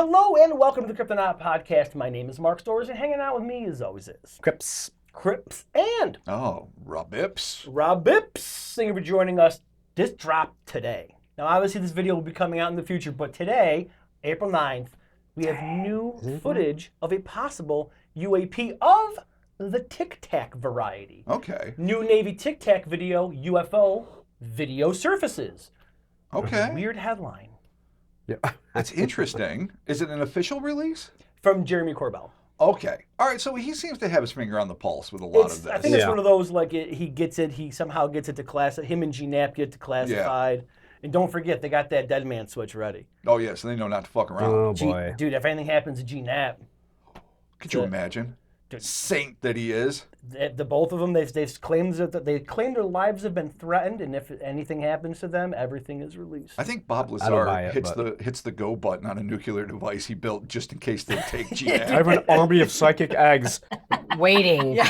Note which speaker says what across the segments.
Speaker 1: Hello and welcome to the Cryptonaut podcast. My name is Marc Stores, and hanging out with me as always is
Speaker 2: Crips,
Speaker 1: and
Speaker 3: Rob Ips.
Speaker 1: Rob Bips. Thank you for joining us. This dropped today. Now, obviously, this video will be coming out in the future, but today, April 9th, we have new footage of a possible UAP of the Tic Tac variety.
Speaker 3: Okay.
Speaker 1: New Navy Tic Tac video, UFO, video surfaces.
Speaker 3: Okay.
Speaker 1: Weird headline.
Speaker 2: Yeah.
Speaker 3: That's interesting. Is it an official release?
Speaker 1: From Jeremy Corbell.
Speaker 3: Okay. All right. So he seems to have his finger on the pulse with a lot of this.
Speaker 1: I think it's one of those, like, he somehow gets it to class. Him and G-Nap get to classified. Yeah. And don't forget, they got that dead man switch ready.
Speaker 3: Oh, yeah. So they know not to fuck around.
Speaker 2: Oh, boy.
Speaker 1: Dude, if anything happens to G-Nap.
Speaker 3: Could you imagine? Saint that he is.
Speaker 1: The both of them, they've claimed that they claim their lives have been threatened, and if anything happens to them, everything is released.
Speaker 3: I think Bob Lazar hits the go button on a nuclear device he built just in case they take G-Nap.
Speaker 2: I have an army of psychic eggs.
Speaker 4: Waiting.
Speaker 2: All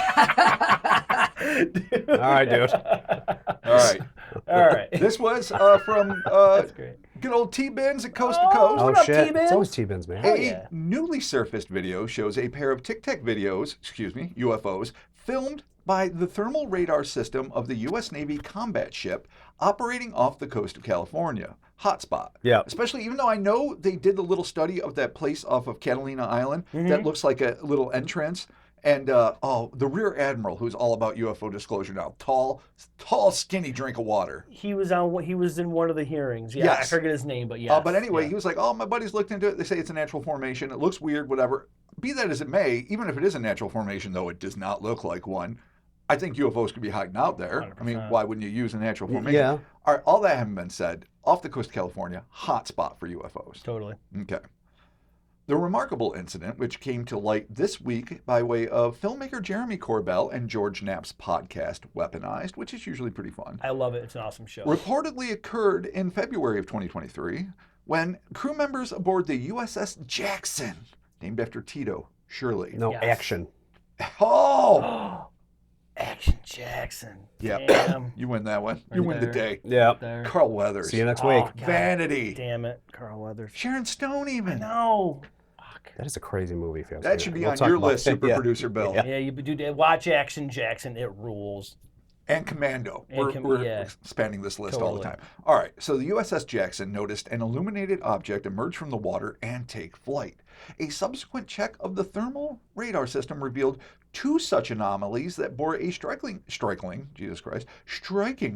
Speaker 2: right, dude.
Speaker 3: All right.
Speaker 1: All right.
Speaker 3: This was from
Speaker 1: That's great.
Speaker 3: good old T-Bins at Coast to Coast.
Speaker 1: What up,
Speaker 2: shit.
Speaker 1: T-Bins?
Speaker 2: It's always T-Bins, man.
Speaker 3: A newly surfaced video shows a pair of Tic Tac UFOs, filmed by the thermal radar system of the U.S. Navy combat ship operating off the coast of California. Hotspot.
Speaker 2: Yeah.
Speaker 3: Especially, even though I know they did the little study of that place off of Catalina Island that looks like a little entrance. And, the Rear Admiral, who's all about UFO disclosure now. Tall, skinny drink of water.
Speaker 1: He was in one of the hearings. Yeah,
Speaker 3: Yes.
Speaker 1: I forget his name, but yeah.
Speaker 3: But anyway, he was like, my buddies looked into it. They say it's a natural formation. It looks weird, whatever. Be that as it may, even if it is a natural formation, though it does not look like one, I think UFOs could be hiding out there.
Speaker 1: 100%.
Speaker 3: I mean, why wouldn't you use a natural formation?
Speaker 2: Yeah.
Speaker 3: All right, all that having been said, off the coast of California, hot spot for UFOs.
Speaker 1: Totally.
Speaker 3: Okay. The remarkable incident, which came to light this week by way of filmmaker Jeremy Corbell and George Knapp's podcast, Weaponized, which is usually pretty fun,
Speaker 1: I love it. It's an awesome show.
Speaker 3: reportedly occurred in February of 2023 when crew members aboard the USS Jackson, named after Tito Shirley.
Speaker 2: No,
Speaker 1: Yes.
Speaker 2: action.
Speaker 3: Oh!
Speaker 1: Action Jackson.
Speaker 3: Yep.
Speaker 1: Damn.
Speaker 3: You win that one.
Speaker 1: Right
Speaker 3: You win the
Speaker 1: there.
Speaker 3: day.
Speaker 2: Yeah.
Speaker 1: There.
Speaker 3: Carl Weathers.
Speaker 2: See you next
Speaker 1: Oh,
Speaker 2: week.
Speaker 1: God
Speaker 3: Vanity.
Speaker 1: Damn it. Carl Weathers.
Speaker 3: Sharon Stone even.
Speaker 1: No. Fuck.
Speaker 2: That is a crazy movie, if you ask me.
Speaker 3: That should be
Speaker 2: We'll
Speaker 3: on
Speaker 2: talk
Speaker 3: your
Speaker 2: about
Speaker 3: list,
Speaker 2: it.
Speaker 3: Super
Speaker 2: Yeah.
Speaker 3: Producer Bill.
Speaker 1: Yeah, you do watch Action Jackson. It rules.
Speaker 3: And Commando.
Speaker 1: And
Speaker 3: We're expanding this list all the time. All right, so the USS Jackson noticed an illuminated object emerge from the water and take flight. A subsequent check of the thermal radar system revealed two such anomalies that bore a striking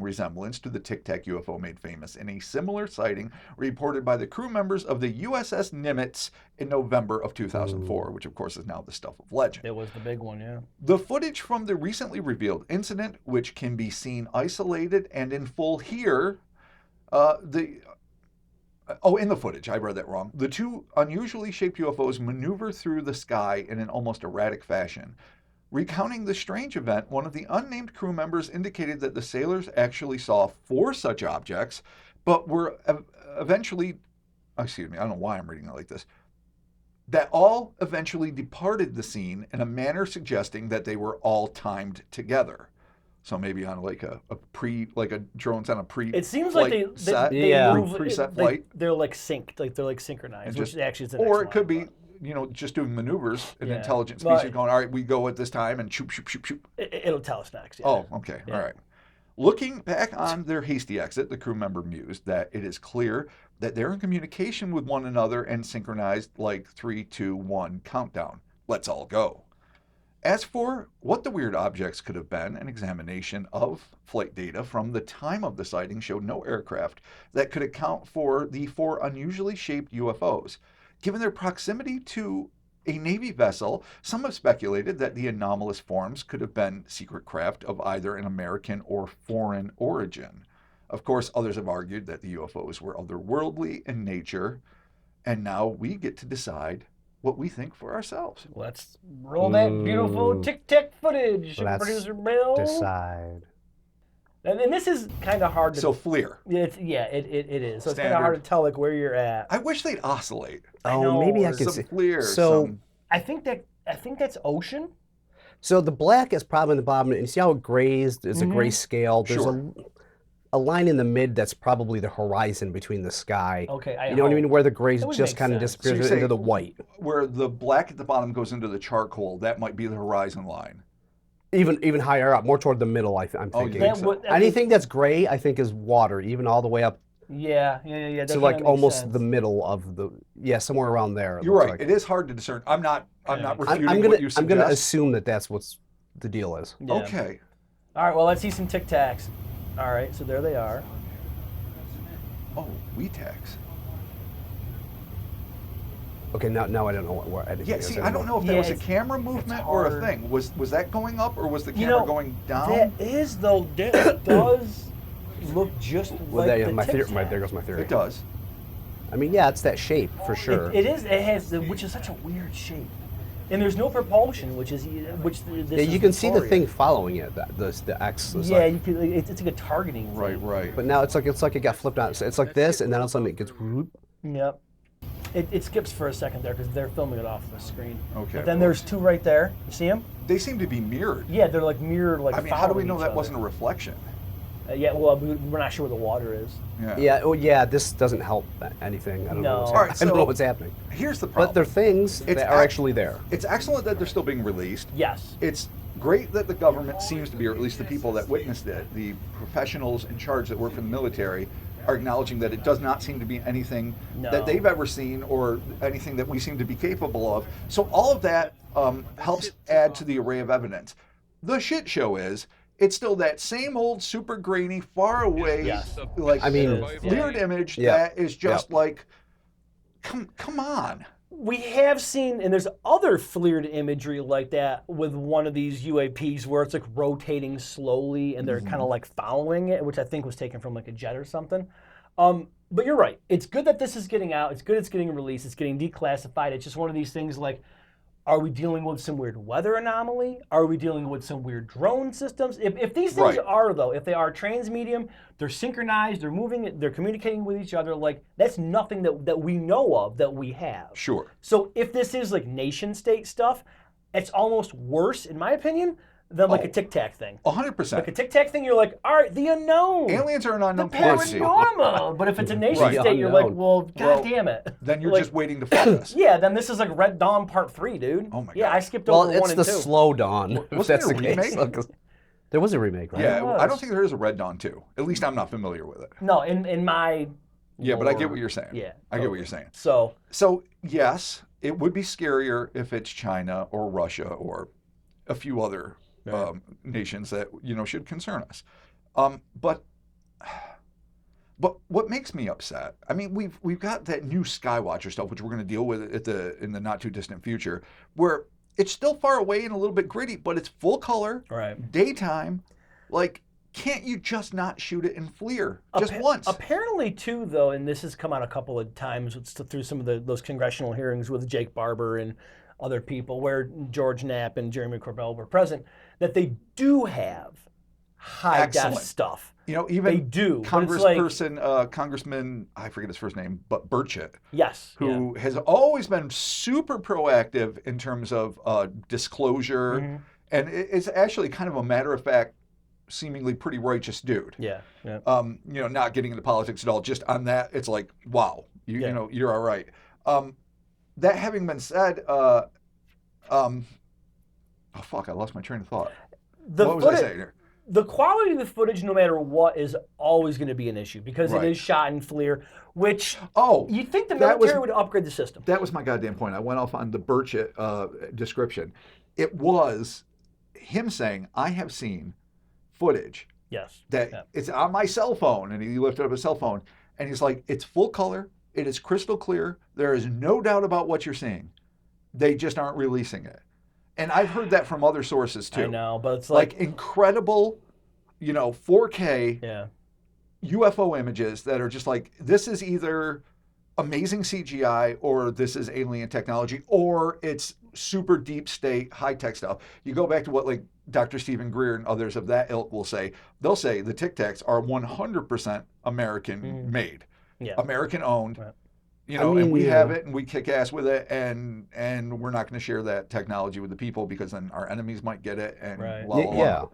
Speaker 3: resemblance to the Tic Tac UFO made famous in a similar sighting reported by the crew members of the USS Nimitz in November of 2004, which of course is now the stuff of legend.
Speaker 1: It was the big one, yeah.
Speaker 3: The footage from the recently revealed incident, which can be seen isolated and in full here, in the footage, I read that wrong. The two unusually shaped UFOs maneuver through the sky in an almost erratic fashion. Recounting the strange event, one of the unnamed crew members indicated that the sailors actually saw four such objects, but were eventually, I don't know why I'm reading it like this, that all eventually departed the scene in a manner suggesting that they were all timed together. So maybe on like a drone's on a pre.
Speaker 1: It seems like they move
Speaker 3: preset flight.
Speaker 1: They're like synced, like they're like synchronized, which actually is the next
Speaker 3: or it
Speaker 1: line,
Speaker 3: could be,
Speaker 1: but
Speaker 3: just doing maneuvers, an
Speaker 1: Yeah.
Speaker 3: intelligent species
Speaker 1: But-
Speaker 3: going, all right, we go at this time and shoop, shoop, shoop, shoop.
Speaker 1: it'll tell us next. Yeah.
Speaker 3: Oh, okay,
Speaker 1: Yeah.
Speaker 3: all right. Looking back on their hasty exit, the crew member mused that it is clear that they're in communication with one another and synchronized like 3, 2, 1 countdown. Let's all go. As for what the weird objects could have been, an examination of flight data from the time of the sighting showed no aircraft that could account for the four unusually shaped UFOs. Given their proximity to a Navy vessel, some have speculated that the anomalous forms could have been secret craft of either an American or foreign origin. Of course, others have argued that the UFOs were otherworldly in nature, and now we get to decide what we think for ourselves.
Speaker 1: Let's roll that beautiful Tic Tac footage,
Speaker 2: Let's
Speaker 1: Producer Bill.
Speaker 2: Decide.
Speaker 1: And this is kind of hard to.
Speaker 3: So FLIR.
Speaker 1: It is. So it's kind
Speaker 3: Standard.
Speaker 1: of hard to tell like where you're at.
Speaker 3: I wish they'd oscillate.
Speaker 1: I know.
Speaker 2: Maybe I
Speaker 3: Some
Speaker 2: could see.
Speaker 3: FLIR.
Speaker 2: So-
Speaker 3: some...
Speaker 1: I think that's ocean.
Speaker 2: So the black is probably in the bottom, and you see how it grays? There's a gray scale. There's
Speaker 3: Sure.
Speaker 2: a line in the mid that's probably the horizon between the sky.
Speaker 1: Okay,
Speaker 2: You know what I mean? Where the gray
Speaker 1: That would
Speaker 2: just
Speaker 1: make
Speaker 2: kind of
Speaker 1: sense.
Speaker 2: disappears
Speaker 3: So you're
Speaker 2: into the
Speaker 3: saying-
Speaker 2: white.
Speaker 3: Where the black at the bottom goes into the charcoal, that might be the horizon line.
Speaker 2: Even higher up, more toward the middle. I'm
Speaker 3: Oh, you
Speaker 2: thinking.
Speaker 3: think
Speaker 1: That
Speaker 3: so?
Speaker 1: would,
Speaker 2: Anything that's gray, I think, is water, even all the way up
Speaker 1: yeah. That
Speaker 2: to
Speaker 1: kinda
Speaker 2: like
Speaker 1: makes
Speaker 2: almost
Speaker 1: sense.
Speaker 2: the middle of the somewhere around there.
Speaker 3: You're right.
Speaker 2: Like.
Speaker 3: It is hard to discern. I'm not refuting
Speaker 2: I'm
Speaker 3: what you
Speaker 2: I'm gonna
Speaker 3: suggest.
Speaker 2: assume that that's what's the deal is.
Speaker 1: Yeah.
Speaker 3: Okay.
Speaker 1: All right, well, let's see some Tic Tacs. All right, so there they are.
Speaker 3: Oh, Tacs.
Speaker 2: Okay, now I don't know what anything
Speaker 3: Yeah,
Speaker 2: is
Speaker 3: see, I don't
Speaker 2: anymore.
Speaker 3: know if that
Speaker 1: Yeah,
Speaker 3: was a
Speaker 1: it's-
Speaker 3: camera movement or a
Speaker 1: hard.
Speaker 3: thing. Was that going up or was the
Speaker 1: You
Speaker 3: camera
Speaker 1: know,
Speaker 3: going down?
Speaker 1: That is, though, that does look just
Speaker 2: Well,
Speaker 1: like
Speaker 2: there,
Speaker 1: the
Speaker 2: my
Speaker 1: Tic
Speaker 2: theory,
Speaker 1: Tac.
Speaker 2: there goes my theory.
Speaker 3: It does.
Speaker 2: I mean, yeah, it's that shape for sure.
Speaker 1: It is. It has, which is such a weird shape, and there's no propulsion, which is this
Speaker 2: Yeah,
Speaker 1: is
Speaker 2: you can see the
Speaker 1: Victoria.
Speaker 2: thing following it. The X. Is
Speaker 1: Yeah,
Speaker 2: like,
Speaker 1: you can. It's like a targeting.
Speaker 3: Right,
Speaker 1: thing.
Speaker 3: right.
Speaker 2: but now it's like it got flipped out. It's like this, and then all of a sudden it gets. Whoop.
Speaker 1: Yep. It skips for a second there because they're filming it off the screen.
Speaker 3: Okay,
Speaker 1: But then
Speaker 3: of
Speaker 1: there's two right there. You see them?
Speaker 3: They seem to be mirrored.
Speaker 1: Yeah, they're like mirrored, like.
Speaker 3: I mean, how do we
Speaker 1: following
Speaker 3: know
Speaker 1: each
Speaker 3: that
Speaker 1: other.
Speaker 3: wasn't a reflection?
Speaker 1: Yeah, well, we're not sure where the water is.
Speaker 3: Yeah.
Speaker 2: Yeah. Oh, yeah. This doesn't help anything. I don't know.
Speaker 1: No.
Speaker 2: What's
Speaker 1: All
Speaker 3: right,
Speaker 2: I don't
Speaker 3: so-
Speaker 2: know what's happening.
Speaker 3: Here's the
Speaker 2: But
Speaker 3: problem.
Speaker 2: they're things
Speaker 3: It's
Speaker 2: that are
Speaker 3: ac-
Speaker 2: actually there.
Speaker 3: It's excellent that they're still being released.
Speaker 1: Yes.
Speaker 3: It's great that the government seems to be, or at least the people that witnessed it, the professionals in charge that work for the military, are acknowledging that it does not seem to be anything
Speaker 1: No.
Speaker 3: that they've ever seen or anything that we seem to be capable of. So all of that helps add to the array of evidence. The shit show is, it's still that same old super grainy, far away,
Speaker 1: Yes.
Speaker 3: like
Speaker 2: I mean,
Speaker 3: weird image
Speaker 2: Yeah.
Speaker 3: that is just like, come on.
Speaker 1: We have seen, and there's other FLIR imagery like that with one of these UAPs where it's like rotating slowly and they're kind of like following it, which I think was taken from like a jet or something. But you're right. It's good that this is getting out. It's good it's getting released. It's getting declassified. It's just one of these things like, are we dealing with some weird weather anomaly? Are we dealing with some weird drone systems? If these things
Speaker 3: Right.
Speaker 1: are, though, if they are transmedium, they're synchronized, they're moving, they're communicating with each other, like, that's nothing that we know of that we have.
Speaker 3: Sure.
Speaker 1: So if this is like nation state stuff, it's almost worse, in my opinion, than like
Speaker 3: Oh.
Speaker 1: a Tic Tac thing.
Speaker 3: 100%.
Speaker 1: Like a Tic Tac thing, you're like, all right, the unknown.
Speaker 3: Aliens are an
Speaker 1: the
Speaker 3: unknown quantity.
Speaker 1: paranormal. But if it's a nation
Speaker 3: Right.
Speaker 1: state, you're like,
Speaker 2: Unknown.
Speaker 1: well, god
Speaker 3: Well,
Speaker 1: damn it.
Speaker 3: Then you're
Speaker 1: Like,
Speaker 3: just waiting to fight us.
Speaker 1: yeah, then this is like Red Dawn Part 3, dude.
Speaker 3: Oh my
Speaker 1: Yeah,
Speaker 3: God.
Speaker 1: I skipped
Speaker 2: Well,
Speaker 1: over
Speaker 2: it's
Speaker 1: 1 and
Speaker 2: the
Speaker 1: 2.
Speaker 2: slow dawn. If
Speaker 3: Wasn't
Speaker 2: that's
Speaker 3: there
Speaker 2: the
Speaker 3: a
Speaker 2: case.
Speaker 3: remake?
Speaker 2: 'Cause there was a remake, right?
Speaker 3: Yeah,
Speaker 1: was.
Speaker 3: I don't think there is a Red Dawn 2. At least I'm not familiar with it.
Speaker 1: No, in my
Speaker 3: Yeah, but I get
Speaker 1: lore.
Speaker 3: what you're saying.
Speaker 1: Yeah,
Speaker 3: I get what
Speaker 1: totally.
Speaker 3: you're saying.
Speaker 1: So,
Speaker 3: So, yes, it would be scarier if it's China or Russia or a few other nations that, should concern us. But what makes me upset? I mean, we've got that new Skywatcher stuff, which we're going to deal with in the not too distant future, where it's still far away and a little bit gritty, but it's full color,
Speaker 1: right.
Speaker 3: daytime. Like, can't you just not shoot it in FLIR just once?
Speaker 1: Apparently, too, though, and this has come out a couple of times through some of those congressional hearings with Jake Barber and other people, where George Knapp and Jeremy Corbell were present, that they do have high def
Speaker 3: Excellent.
Speaker 1: stuff.
Speaker 3: Even
Speaker 1: They do. But it's like,
Speaker 3: Congressman, I forget his first name, but Burchett,
Speaker 1: yes.
Speaker 3: who has always been super proactive in terms of disclosure,
Speaker 1: Mhm.
Speaker 3: and it's actually kind of a matter of fact, seemingly pretty righteous dude.
Speaker 1: Yeah. Yeah.
Speaker 3: Not getting into politics at all. Just on that, it's like, wow, you're all right. That having been said, oh fuck, I lost my train of thought. What was I saying here?
Speaker 1: The quality of the footage, no matter what, is always going to be an issue because
Speaker 3: Right.
Speaker 1: it is shot in FLIR, which
Speaker 3: Oh,
Speaker 1: you'd think the
Speaker 3: that was-
Speaker 1: military would upgrade the system.
Speaker 3: that was my goddamn point. I went off on the Burchett description. It was him saying, I have seen footage
Speaker 1: Yes.
Speaker 3: that
Speaker 1: Yeah.
Speaker 3: it's on my cell phone, and he lifted up his cell phone, and he's like, it's full color, it is crystal clear, there is no doubt about what you're seeing. They just aren't releasing it. And I've heard that from other sources too.
Speaker 1: I know, but it's
Speaker 3: Like
Speaker 1: like,
Speaker 3: incredible, 4K
Speaker 1: yeah.
Speaker 3: UFO images that are just like, this is either amazing CGI or this is alien technology or it's super deep state high tech stuff. You go back to what like Dr. Stephen Greer and others of that ilk will say. They'll say the Tic Tacs are 100% American made,
Speaker 1: Yeah.
Speaker 3: American owned.
Speaker 1: Right.
Speaker 3: And we
Speaker 2: yeah.
Speaker 3: have it and we kick ass with it, and we're not going to share that technology with the people because then our enemies might get it and
Speaker 1: Right.
Speaker 3: la, la, la.
Speaker 2: Yeah.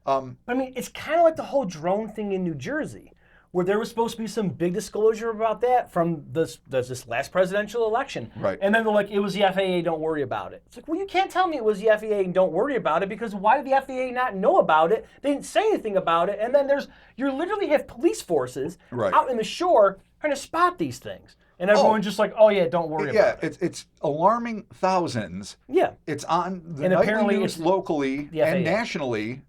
Speaker 1: I mean, it's kind of like the whole drone thing in New Jersey, where there was supposed to be some big disclosure about that from this last presidential election.
Speaker 3: Right.
Speaker 1: And then they're like, it was the FAA, don't worry about it. It's like, well, you can't tell me it was the FAA and don't worry about it, because why did the FAA not know about it? They didn't say anything about it. And then you literally have police forces out in the shore trying to spot these things. And everyone's just like, oh yeah, don't worry about it.
Speaker 3: Yeah, it's alarming thousands.
Speaker 1: Yeah.
Speaker 3: It's on the
Speaker 1: And
Speaker 3: nightly
Speaker 1: apparently
Speaker 3: news
Speaker 1: it's
Speaker 3: locally
Speaker 1: the
Speaker 3: and
Speaker 1: FAA.
Speaker 3: nationally,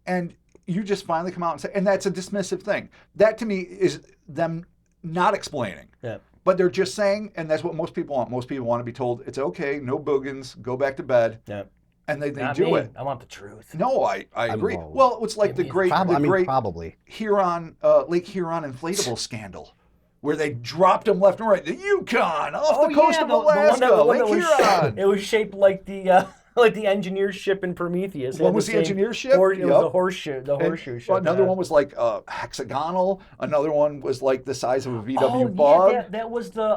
Speaker 3: and you just finally come out and say, and that's a dismissive thing. That to me is them not explaining.
Speaker 1: Yeah.
Speaker 3: But they're just saying, and that's what most people want. Most people want to be told, it's okay, no boogans, go back to bed.
Speaker 1: Yeah.
Speaker 3: And they
Speaker 1: Not
Speaker 3: do
Speaker 1: me.
Speaker 3: it.
Speaker 1: I want the truth.
Speaker 3: No, I agree.
Speaker 2: wrong.
Speaker 3: Well, it's like the great
Speaker 2: Probably.
Speaker 3: Huron, Lake Huron inflatable scandal, where they dropped them left and right. The Yukon, off the coast of Alaska, Lake Huron.
Speaker 1: It was shaped like the like the engineer ship in Prometheus.
Speaker 3: What was the engineer ship?
Speaker 1: It was the horseshoe ship.
Speaker 3: Another one was like hexagonal. Another one was like the size of a VW
Speaker 1: Oh,
Speaker 3: bug.
Speaker 1: yeah, that was the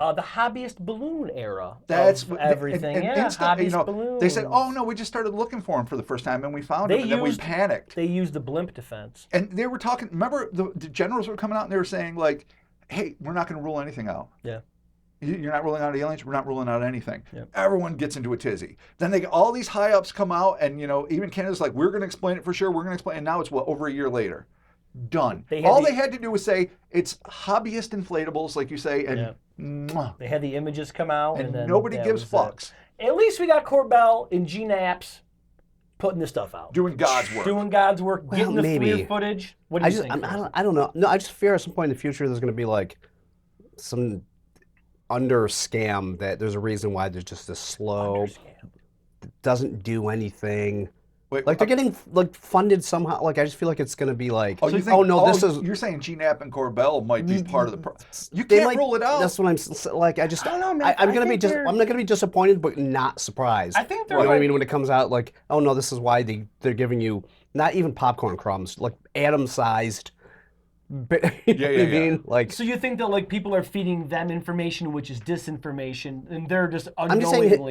Speaker 1: hobbyist balloon era.
Speaker 3: That's
Speaker 1: of everything.
Speaker 3: and
Speaker 1: yeah,
Speaker 3: instant,
Speaker 1: hobbyist balloons.
Speaker 3: They said, "Oh no, we just started looking for them for the first time, and we found them, and then we panicked."
Speaker 1: They used the blimp defense.
Speaker 3: And they were talking. Remember, the generals were coming out and they were saying like, "Hey, we're not going to rule anything out.
Speaker 1: Yeah.
Speaker 3: You're not ruling out aliens. We're not ruling out anything."
Speaker 1: Yep.
Speaker 3: Everyone gets into a tizzy. Then all these high ups come out, and even Canada's like, "We're going to explain it for sure. We're going to explain." And now it's over a year later. Done. They had to do was say it's hobbyist inflatables, like you say, and mwah.
Speaker 1: They had the images come out, and then
Speaker 3: nobody gives fucks.
Speaker 1: At least we got Corbell and GNAPS putting this stuff out,
Speaker 3: doing God's work,
Speaker 1: getting the FLIR footage. What do you think?
Speaker 2: I don't know. No, I just fear at some point in the future there's going to be like some under scam that there's a reason why there's just this slow, doesn't do anything.
Speaker 3: Wait,
Speaker 2: like they're getting like funded somehow. Like I just feel like it's going to be like,
Speaker 3: you're saying GNAP and Corbell might be part of the. You can't rule it out.
Speaker 2: That's what I'm like. I don't know, man. I'm not going to be disappointed, but not surprised.
Speaker 1: I think they're.
Speaker 2: You know what I mean? When it comes out, like, oh no, this is why they're giving you not even popcorn crumbs, like atom-sized. Like,
Speaker 1: so you think that like people are feeding them information which is disinformation, and they're just
Speaker 2: I'm just saying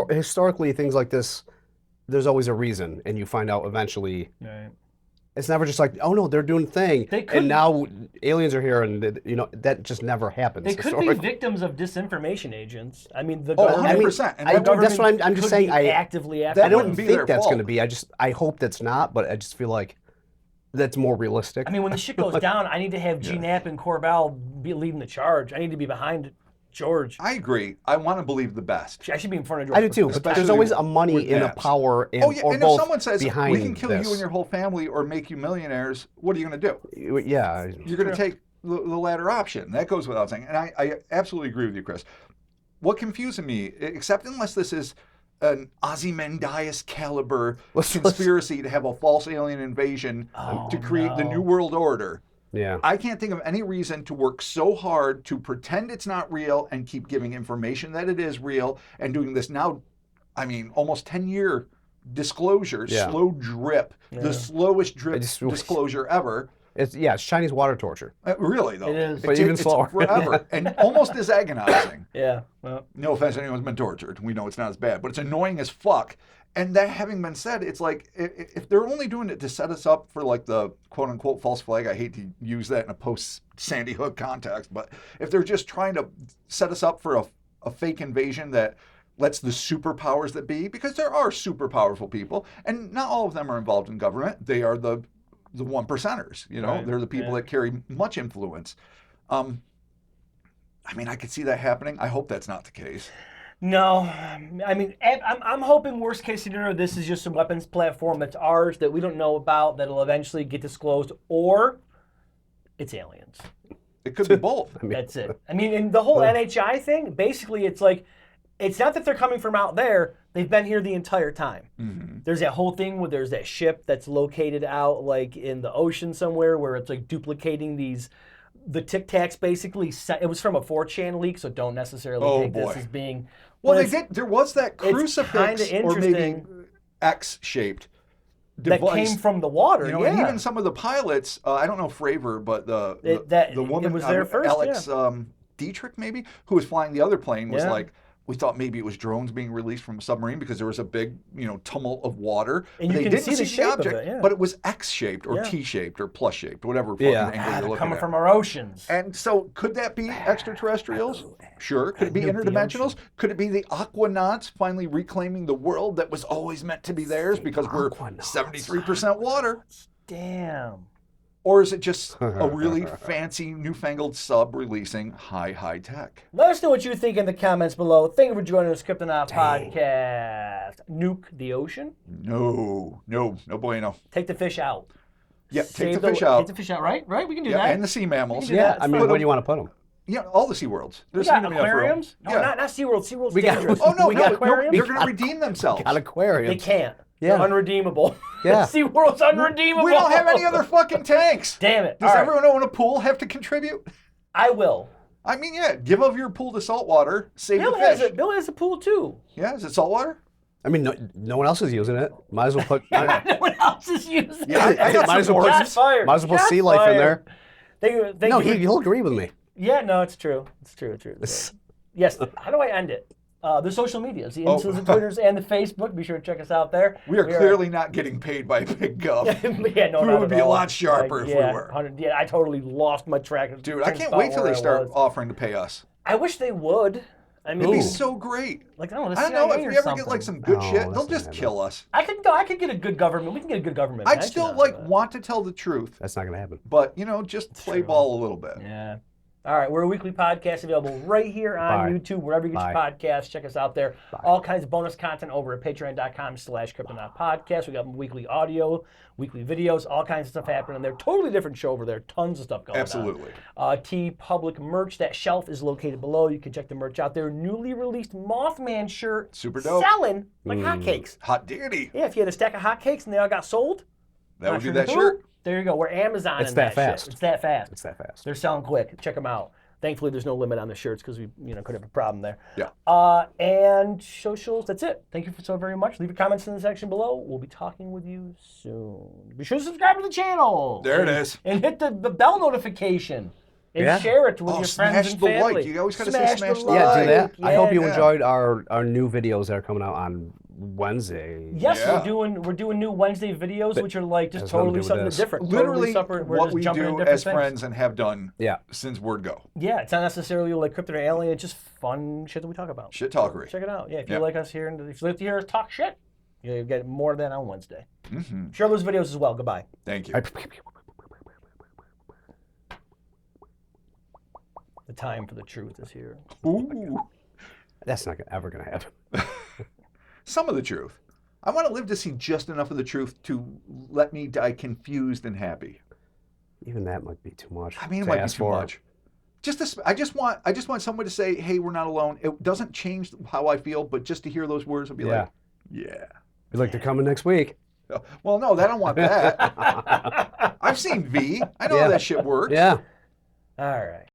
Speaker 2: historically things like this, there's always a reason, and you find out eventually.
Speaker 1: Right.
Speaker 2: It's never just like, oh no, they're doing a thing, and now aliens are here, and that just never happens.
Speaker 1: They could be victims of disinformation agents. I mean, the
Speaker 3: 100%.
Speaker 2: That's what I'm just saying.
Speaker 1: Actively
Speaker 2: I don't think that's going to be. I hope that's not, but I just feel like that's more realistic.
Speaker 1: I mean, when the shit goes down, I need to have GNAP and Corbell be leading the charge. I need to be behind George.
Speaker 3: I agree. I want to believe the best.
Speaker 1: I should be in front of George.
Speaker 2: I do too, but there's always a money in a power or
Speaker 3: and
Speaker 2: both
Speaker 3: if someone says,
Speaker 2: behind
Speaker 3: we can kill
Speaker 2: this.
Speaker 3: you and your whole family or make you millionaires, what are you going to do?
Speaker 2: Yeah.
Speaker 3: You're going to take the latter option. That goes without saying. And I absolutely agree with you, Chris. What confuses me, except unless this is an Ozymandias caliber conspiracy to have a false alien invasion to create the New World Order.
Speaker 2: Yeah.
Speaker 3: I can't think of any reason to work so hard to pretend it's not real and keep giving information that it is real and doing this now, I mean, almost 10-year disclosure, slow drip, the slowest drip disclosure ever.
Speaker 2: It's Chinese water torture.
Speaker 3: Really, though.
Speaker 1: It is.
Speaker 2: But even slower.
Speaker 3: Forever. And almost as agonizing.
Speaker 1: Yeah. Well,
Speaker 3: no offense to anyone who's been tortured. We know it's not as bad. But it's annoying as fuck. And that having been said, it's like, if they're only doing it to set us up for like the quote-unquote false flag, I hate to use that in a post-Sandy Hook context, but if they're just trying to set us up for a fake invasion that lets the superpowers that be, because there are super powerful people, and not all of them are involved in government. They are the one percenters,
Speaker 1: Right.
Speaker 3: They're the people that carry much influence. I mean, I could see that happening. I hope that's not the case.
Speaker 1: no, I mean, I'm hoping worst case scenario, this is just a weapons platform that's ours that we don't know about that'll eventually get disclosed, or it's aliens.
Speaker 3: It could be both.
Speaker 1: That's it. I mean, and the whole NHI thing, basically, it's like, it's not that they're coming from out there. They've been here the entire time. Mm-hmm. There's that whole thing where there's that ship that's located out like in the ocean somewhere where it's like duplicating the Tic Tacs basically. It was from a 4chan leak, so don't necessarily take this as being.
Speaker 3: Well, they did. There was that crucifix or maybe X-shaped device
Speaker 1: that came from the water.
Speaker 3: And even some of the pilots, I don't know Fravor, but the woman,
Speaker 1: was there first,
Speaker 3: Alex Dietrich maybe, who was flying the other plane, was like, We thought maybe it was drones being released from a submarine because there was a big, tumult of water.
Speaker 1: And
Speaker 3: But
Speaker 1: you
Speaker 3: they
Speaker 1: can
Speaker 3: didn't
Speaker 1: see the shape of
Speaker 3: object,
Speaker 1: it, yeah.
Speaker 3: but it was X-shaped or
Speaker 1: Yeah.
Speaker 3: T-shaped or plus-shaped, whatever fucking
Speaker 2: Yeah.
Speaker 3: angle you're
Speaker 1: They're
Speaker 3: looking
Speaker 1: coming
Speaker 3: at.
Speaker 1: from our oceans.
Speaker 3: And so, could that be extraterrestrials? Sure. Could it be
Speaker 1: Nuke the
Speaker 3: interdimensionals?
Speaker 1: ocean.
Speaker 3: Could it be the Aquanauts finally reclaiming the world that was always meant to be theirs because we're
Speaker 2: Aquanauts.
Speaker 3: 73% water?
Speaker 1: Damn.
Speaker 3: Or is it just a really fancy, newfangled sub releasing high tech?
Speaker 1: Let us know what you think in the comments below. Thank you for joining us, Cryptonaut Podcast. Nuke the ocean?
Speaker 3: No bueno.
Speaker 1: Take the fish out.
Speaker 3: Yeah, take
Speaker 1: Save
Speaker 3: the fish out.
Speaker 1: Take the fish out, right? Right? We can do
Speaker 3: Yeah,
Speaker 1: that.
Speaker 3: and the sea mammals.
Speaker 1: We can do that.
Speaker 2: I mean, where do you want to put them?
Speaker 3: Yeah, all the SeaWorlds.
Speaker 1: We
Speaker 3: There's
Speaker 1: got
Speaker 3: not enough room.
Speaker 1: aquariums? No,
Speaker 3: Yeah.
Speaker 1: not SeaWorld. SeaWorld's
Speaker 2: We got-
Speaker 1: dangerous.
Speaker 3: Oh no,
Speaker 1: we got
Speaker 3: no,
Speaker 1: aquariums?
Speaker 3: they're going to redeem themselves.
Speaker 2: Got aquarium.
Speaker 1: They can't.
Speaker 2: Yeah.
Speaker 1: They're unredeemable.
Speaker 2: Yeah.
Speaker 1: SeaWorld's unredeemable.
Speaker 3: We don't have any other fucking tanks.
Speaker 1: Damn it.
Speaker 3: Does
Speaker 1: All right.
Speaker 3: everyone who own a pool have to contribute?
Speaker 1: I will.
Speaker 3: I mean, yeah, give of your pool to saltwater, save
Speaker 1: Bill
Speaker 3: the
Speaker 1: has,
Speaker 3: fish.
Speaker 1: Bill has a pool too.
Speaker 3: Yeah, is it saltwater?
Speaker 2: I mean, no one else is using it. Might as well put.
Speaker 1: No one else is using
Speaker 3: Yeah,
Speaker 1: it.
Speaker 3: I got
Speaker 2: might as
Speaker 3: some
Speaker 2: well
Speaker 3: more.
Speaker 2: put.
Speaker 1: Shots fired.
Speaker 2: Might as well put
Speaker 1: Shots
Speaker 2: sea life in
Speaker 1: fired.
Speaker 2: there.
Speaker 1: Thank
Speaker 2: No,
Speaker 1: you for-
Speaker 2: he'll agree with me.
Speaker 1: Yeah, no, it's true. It's true. Yes. How do I end it? The social medias, the Instas, the Twitters, and the Facebook. Be sure to check us out there.
Speaker 3: We are clearly not getting paid by Big Gov.
Speaker 1: Yeah, no,
Speaker 3: We
Speaker 1: not
Speaker 3: would
Speaker 1: at
Speaker 3: be a
Speaker 1: all.
Speaker 3: lot sharper if we
Speaker 1: yeah,
Speaker 3: were.
Speaker 1: 100 Yeah, I totally lost my track. of
Speaker 3: Dude, I can't
Speaker 1: thought
Speaker 3: wait till
Speaker 1: where
Speaker 3: they
Speaker 1: I
Speaker 3: start
Speaker 1: was.
Speaker 3: offering to pay us.
Speaker 1: I wish they would. I mean,
Speaker 3: It'd be
Speaker 2: Ooh.
Speaker 3: so great.
Speaker 1: like I don't know, the
Speaker 3: I don't know,
Speaker 1: CIA
Speaker 3: if
Speaker 1: or
Speaker 3: we ever
Speaker 1: something.
Speaker 3: get like some good
Speaker 2: No,
Speaker 3: shit,
Speaker 2: that's
Speaker 3: they'll
Speaker 2: not
Speaker 3: just
Speaker 2: happening.
Speaker 3: kill us.
Speaker 1: I could get a good government. We can get a good government.
Speaker 3: I'd
Speaker 1: pension
Speaker 3: still
Speaker 1: out of
Speaker 3: like
Speaker 1: it.
Speaker 3: want to tell the truth,
Speaker 2: That's not gonna happen.
Speaker 3: but just play
Speaker 1: true.
Speaker 3: ball a little bit.
Speaker 1: Yeah. All right, we're a weekly podcast available right here on
Speaker 2: Bye.
Speaker 1: YouTube, wherever you get your
Speaker 2: Bye.
Speaker 1: podcasts. Check us out there. All kinds of bonus content over at patreon.com/Cryptonaut Podcast. We got weekly audio, weekly videos, all kinds of stuff happening there. Totally different show over there. Tons of stuff going
Speaker 3: Absolutely.
Speaker 1: on. T Public merch. That shelf is located below. You can check the merch out there. Newly released Mothman shirt.
Speaker 3: Super dope.
Speaker 1: Selling like hotcakes.
Speaker 3: Hot diggity.
Speaker 1: Yeah, if you had a stack of hotcakes and they all got sold,
Speaker 3: That
Speaker 1: not
Speaker 3: would be
Speaker 1: sure
Speaker 3: that
Speaker 1: who,
Speaker 3: shirt.
Speaker 1: There you go. We're Amazon.
Speaker 2: It's
Speaker 1: in
Speaker 2: that
Speaker 1: shit.
Speaker 2: fast.
Speaker 1: It's that fast.
Speaker 2: It's that fast.
Speaker 1: They're selling quick. Check them out. Thankfully, there's no limit on the shirts because we, could have a problem there.
Speaker 3: Yeah.
Speaker 1: And socials. That's it. Thank you so very much. Leave your comments in the section below. We'll be talking with you soon. Be sure to subscribe to the channel.
Speaker 3: There it is.
Speaker 1: And hit the bell notification. And
Speaker 2: Yeah.
Speaker 1: share it with
Speaker 3: Oh,
Speaker 1: your
Speaker 3: smash
Speaker 1: friends and
Speaker 3: the
Speaker 1: family.
Speaker 3: like. You always gotta say smash the
Speaker 2: Yeah, do
Speaker 3: like.
Speaker 2: that. I hope you
Speaker 3: yeah.
Speaker 2: enjoyed our new videos that are coming out on Wednesday.
Speaker 1: Yes,
Speaker 3: Yeah.
Speaker 1: we're doing new Wednesday videos, which are like just
Speaker 2: has nothing to
Speaker 1: totally
Speaker 2: do with
Speaker 1: something
Speaker 2: this.
Speaker 1: different.
Speaker 3: Literally
Speaker 1: totally separate. We're
Speaker 3: what
Speaker 1: just
Speaker 3: we
Speaker 1: jumping in
Speaker 3: do
Speaker 1: different
Speaker 3: as
Speaker 1: things.
Speaker 3: friends and have done
Speaker 2: Yeah.
Speaker 3: since word go.
Speaker 1: Yeah, it's not necessarily like Crypto or Alien. It's just fun shit that we talk about.
Speaker 3: Shit talkery.
Speaker 1: Check it out. Yeah, if you
Speaker 3: Yeah.
Speaker 1: like us here, and if you like to hear us talk shit, you get more of that on Wednesday.
Speaker 3: Mm-hmm.
Speaker 1: Share those videos as well. Goodbye.
Speaker 3: Thank you.
Speaker 1: The time for the truth is here.
Speaker 3: Ooh.
Speaker 2: That's not ever gonna happen.
Speaker 3: Some of the truth. I want to live to see just enough of the truth to let me die confused and happy.
Speaker 2: Even that might be too much.
Speaker 3: I mean, it
Speaker 2: to
Speaker 3: might be
Speaker 2: ask
Speaker 3: too
Speaker 2: for.
Speaker 3: much. I just want someone to say, "Hey, we're not alone." It doesn't change how I feel, but just to hear those words would be
Speaker 2: Yeah.
Speaker 3: like, "Yeah."
Speaker 2: Be like, they're coming next week.
Speaker 3: Well, no, I don't want that. I've seen V. I know how
Speaker 2: Yeah.
Speaker 3: that shit works.
Speaker 2: Yeah.
Speaker 1: All right.